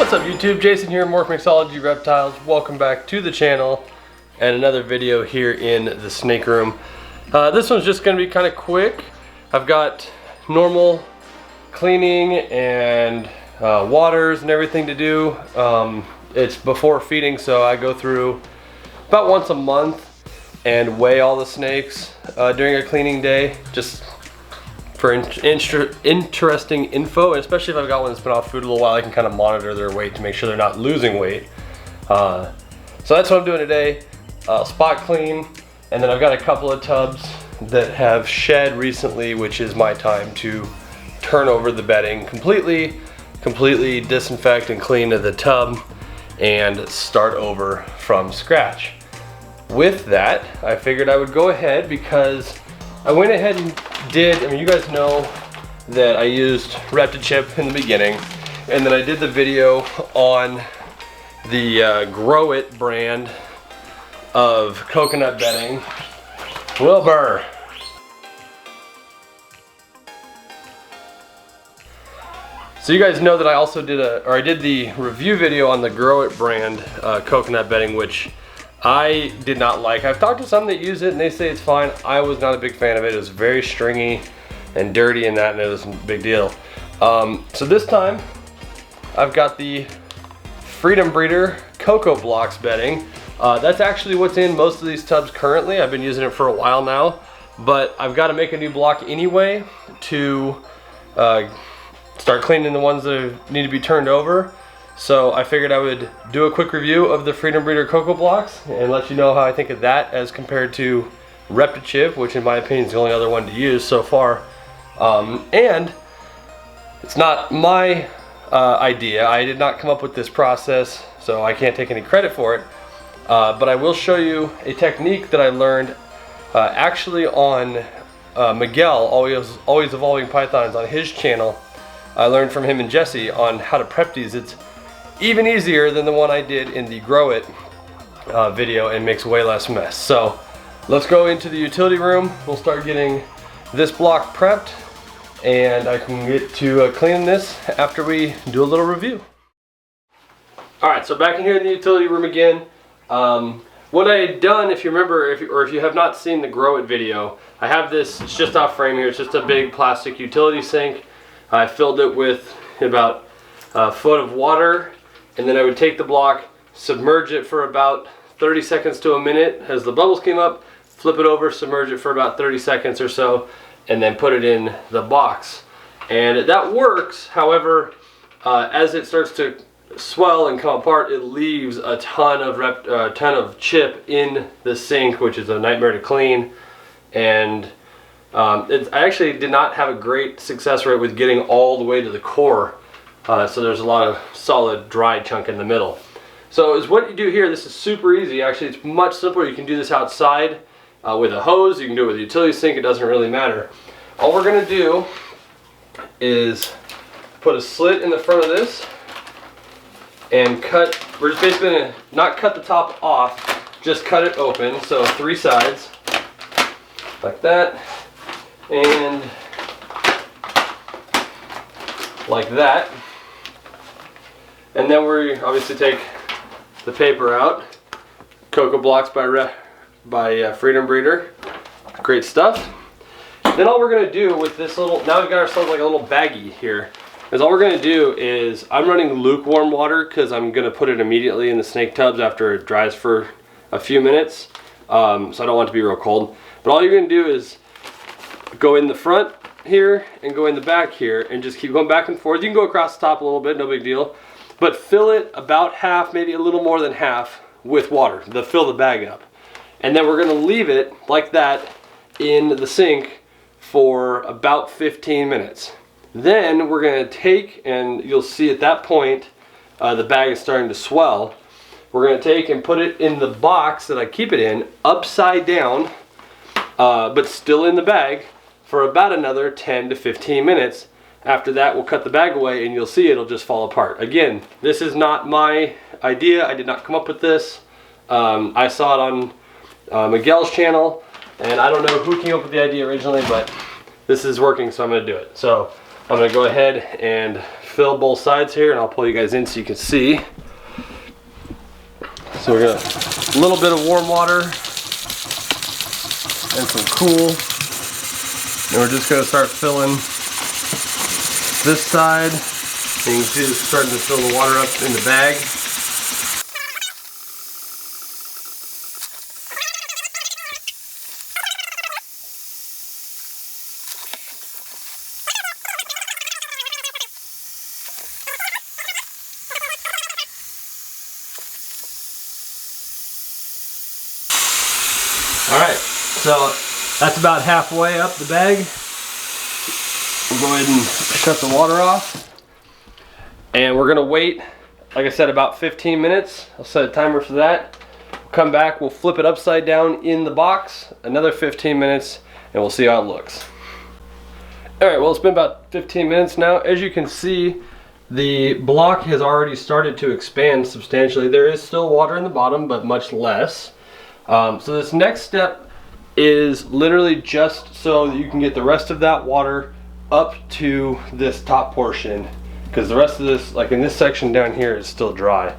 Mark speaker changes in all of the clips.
Speaker 1: What's up YouTube? Jason here, Morph Mixology Reptiles. Welcome back to the channel and another video here in the snake room. This one's just going to be kind of quick. I've got normal cleaning and waters and everything to do. It's before feeding, so I go through about once a month and weigh all the snakes during a cleaning day, just for interesting info, and especially if I've got one that's been off food a little while, I can kind of monitor their weight to make sure they're not losing weight. So that's what I'm doing today. Spot clean, and then I've got a couple of tubs that have shed recently, which is my time to turn over the bedding completely disinfect and clean the tub and start over from scratch. With that, I figured I would go ahead because I went ahead and did, I mean, you guys know that I used Reptichip in the beginning, and then I did the video on the Grow It brand of coconut bedding. Wilbur. So you guys know that I also did I did the review video on the Grow It brand coconut bedding, which I did not like. I've talked to some that use it and they say it's fine. I was not a big fan of it. It was very stringy and dirty and that, and it was a big deal. So this time I've got the Freedom Breeder CocoBlox bedding. That's actually what's in most of these tubs currently. I've been using it for a while now, but I've got to make a new block anyway to start cleaning the ones that need to be turned over. So I figured I would do a quick review of the Freedom Breeder CocoBlox and let you know how I think of that as compared to Reptichip, which in my opinion is the only other one to use so far. And it's not my idea. I did not come up with this process, so I can't take any credit for it. But I will show you a technique that I learned actually on Miguel, Always Evolving Pythons, on his channel. I learned from him and Jesse on how to prep these. It's even easier than the one I did in the Grow It video and makes way less mess. So let's go into the utility room. We'll start getting this block prepped, and I can get to cleaning this after we do a little review. Alright, so back in here in the utility room again. What I had done, if you remember, if you have not seen the Grow It video, I have this, it's just off frame here, it's just a big plastic utility sink. I filled it with about a foot of water, and then I would take the block, submerge it for about 30 seconds to a minute as the bubbles came up, flip it over, submerge it for about 30 seconds or so, and then put it in the box. And that works. However, as it starts to swell and come apart, it leaves a ton of chip in the sink, which is a nightmare to clean. And I actually did not have a great success rate with getting all the way to the core. So there's a lot of solid dry chunk in the middle. So is what you do here. This is super easy. Actually, it's much simpler. You can do this outside with a hose. You can do it with a utility sink. It doesn't really matter. All we're going to do is put a slit in the front of this and cut. We're just basically going to not cut the top off, just cut it open. So 3 sides like that, and like that. And then we obviously take the paper out. CocoBlox by Freedom Breeder. Great stuff. Then all we're going to do with this little, now we've got ourselves like a little baggie here, is all we're going to do is, I'm running lukewarm water because I'm going to put it immediately in the snake tubs after it dries for a few minutes. So I don't want it to be real cold. But all you're going to do is go in the front here and go in the back here and just keep going back and forth. You can go across the top a little bit, no big deal. But fill it about half, maybe a little more than half, with water to fill the bag up. And then we're going to leave it like that in the sink for about 15 minutes. Then we're going to take, and you'll see at that point the bag is starting to swell. We're going to take and put it in the box that I keep it in, upside down, but still in the bag, for about another 10 to 15 minutes. After that, we'll cut the bag away and you'll see it'll just fall apart. Again, this is not my idea. I did not come up with this. I saw it on Miguel's channel, and I don't know who came up with the idea originally, but this is working, so I'm going to do it. So I'm going to go ahead and fill both sides here, and I'll pull you guys in so you can see. So we're gonna, a little bit of warm water and some cool. And we're just gonna start filling this side. And you can see it's starting to fill the water up in the bag. Alright, so that's about halfway up the bag. We'll go ahead and shut the water off. And we're gonna wait, like I said, about 15 minutes. I'll set a timer for that. We'll come back, we'll flip it upside down in the box, another 15 minutes, and we'll see how it looks. Alright, well, it's been about 15 minutes now. As you can see, the block has already started to expand substantially. There is still water in the bottom, but much less. So this next step is literally just so that you can get the rest of that water up to this top portion, because the rest of this, like in this section down here, is still dry.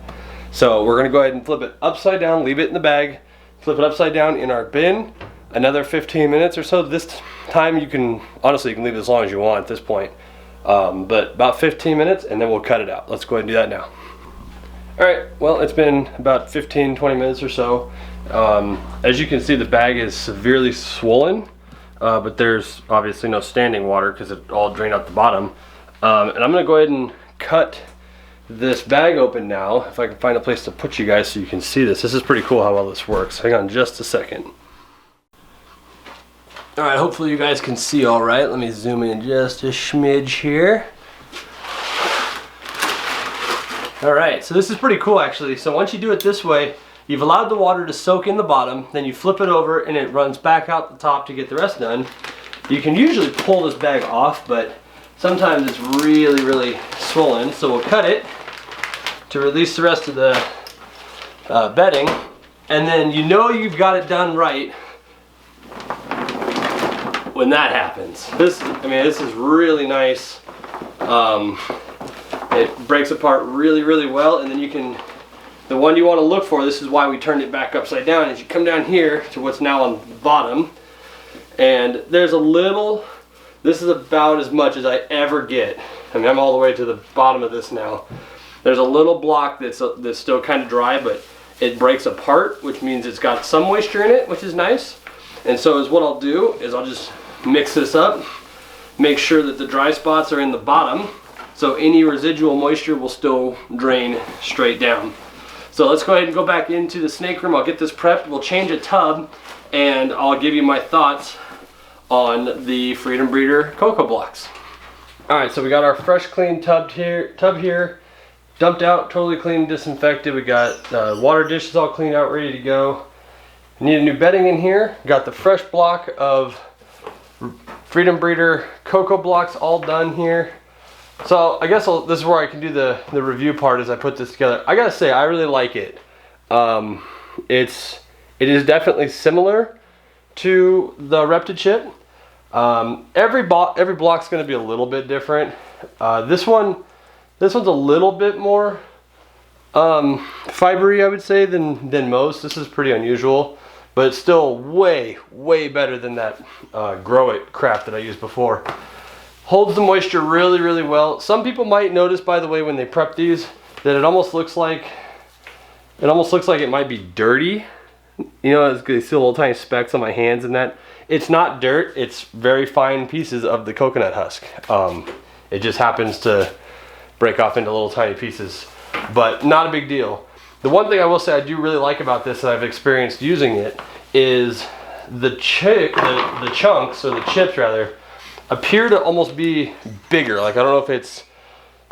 Speaker 1: So we're gonna go ahead and flip it upside down, leave it in the bag, flip it upside down in our bin, another 15 minutes or so. This time you can, honestly, you can leave it as long as you want at this point. But about 15 minutes and then we'll cut it out. Let's go ahead and do that now. All right, well, it's been about 15-20 minutes or so. As you can see, the bag is severely swollen, but there's obviously no standing water because it all drained out the bottom. And I'm gonna go ahead and cut this bag open now, if I can find a place to put you guys so you can see this. This is pretty cool how well this works. Hang on just a second. All right, hopefully you guys can see all right. Let me zoom in just a smidge here. All right, so this is pretty cool actually. So once you do it this way, you've allowed the water to soak in the bottom, then you flip it over and it runs back out the top to get the rest done. You can usually pull this bag off, but sometimes it's really, really swollen. So we'll cut it to release the rest of the bedding. And then you know you've got it done right when that happens. This is really nice. It breaks apart really, really well, and then you can, the one you want to look for, this is why we turned it back upside down, is you come down here to what's now on the bottom, and there's a little, this is about as much as I ever get. I mean, I'm all the way to the bottom of this now. There's a little block that's still kind of dry, but it breaks apart, which means it's got some moisture in it, which is nice. And so is what I'll do is I'll just mix this up, make sure that the dry spots are in the bottom, so any residual moisture will still drain straight down. So let's go ahead and go back into the snake room. I'll get this prepped, we'll change a tub, and I'll give you my thoughts on the Freedom Breeder CocoBlox. All right, so we got our fresh clean tub here, dumped out, totally clean, disinfected. We got water dishes all cleaned out, ready to go. Need a new bedding in here. Got the fresh block of Freedom Breeder CocoBlox all done here. So I guess this is where I can do the review part as I put this together. I gotta say, I really like it. It is definitely similar to the Reptichip. Every block's gonna be a little bit different. This one's a little bit more fibery, I would say, than most. This is pretty unusual, but it's still way, way better than that Grow It crap that I used before. Holds the moisture really, really well. Some people might notice, by the way, when they prep these, that it almost looks like it might be dirty. You know, you see little tiny specks on my hands and that. It's not dirt, it's very fine pieces of the coconut husk. It just happens to break off into little tiny pieces, but not a big deal. The one thing I will say I do really like about this that I've experienced using it is the chunks, or the chips rather, appear to almost be bigger. Like, I don't know if it's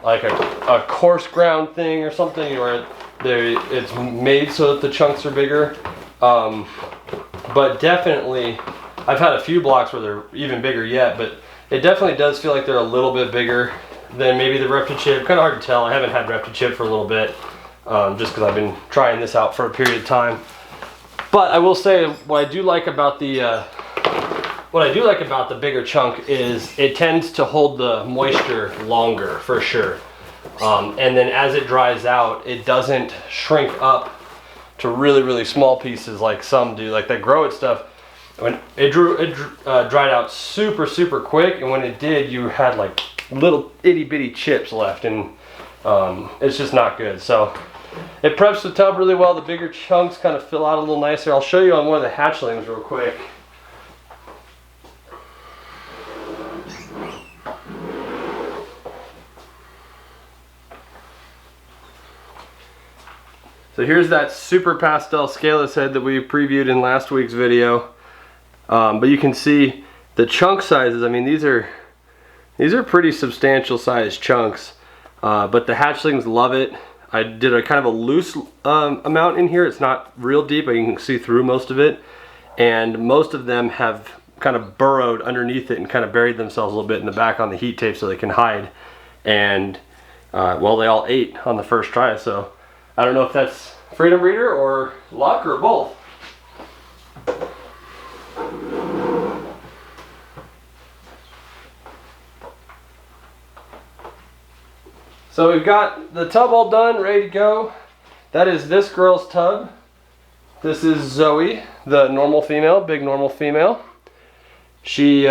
Speaker 1: like a coarse ground thing or something, or it's made so that the chunks are bigger. But definitely, I've had a few blocks where they're even bigger yet, but it definitely does feel like they're a little bit bigger than maybe the Reptichip. Kind of hard to tell. I haven't had Reptichip for a little bit, just because I've been trying this out for a period of time. But I will say, what I do like about the bigger chunk is it tends to hold the moisture longer, for sure. And then as it dries out, it doesn't shrink up to really, really small pieces like some do, like that grow it stuff. When it dried out super, super quick, and when it did, you had like little itty bitty chips left, and it's just not good. So it preps the tub really well. The bigger chunks kind of fill out a little nicer. I'll show you on one of the hatchlings real quick. So here's that super pastel scaleless head that we previewed in last week's video. But you can see the chunk sizes. I mean, these are pretty substantial sized chunks. But the hatchlings love it. I did a kind of a loose amount in here. It's not real deep, but you can see through most of it. And most of them have kind of burrowed underneath it and kind of buried themselves a little bit in the back on the heat tape so they can hide. And well, they all ate on the first try. So I don't know if that's Freedom Breeder or luck or both. So we've got the tub all done, ready to go. That is this girl's tub. This is Zoe, the normal female, big normal female. She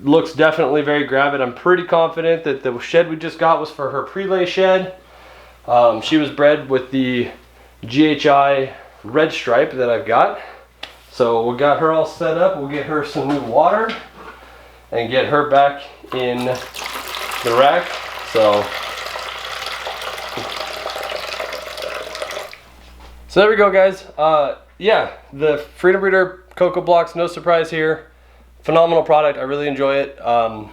Speaker 1: looks definitely very gravid. I'm pretty confident that the shed we just got was for her prelay shed. She was bred with the GHI red stripe that I've got. So we got her all set up. We'll get her some new water and get her back in the rack. So there we go, guys. Yeah, the Freedom Breeder CocoBlox, no surprise here. Phenomenal product. I really enjoy it. I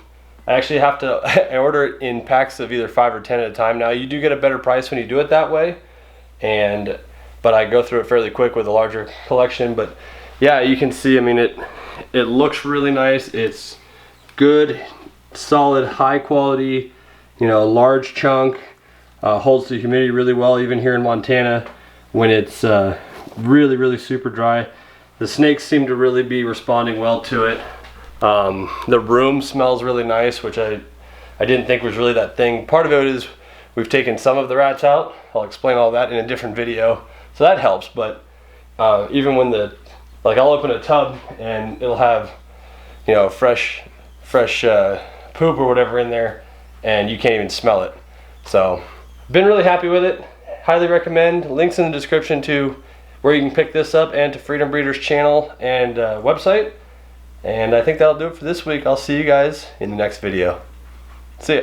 Speaker 1: actually have to I order it in packs of either 5 or 10 at a time. Now, you do get a better price when you do it that way, but I go through it fairly quick with a larger collection. But yeah, you can see, I mean, it looks really nice. It's good, solid, high quality, large chunk, holds the humidity really well, even here in Montana when it's really, really super dry. The snakes seem to really be responding well to it. The room smells really nice, which I didn't think was really that thing. Part of it is we've taken some of the rats out. I'll explain all that in a different video, so that helps. But even when I'll open a tub and it'll have fresh poop or whatever in there, and you can't even smell it. So been really happy with it. Highly recommend. Links in the description to where you can pick this up and to Freedom Breeder's channel and website. And I think that'll do it for this week. I'll see you guys in the next video. See ya.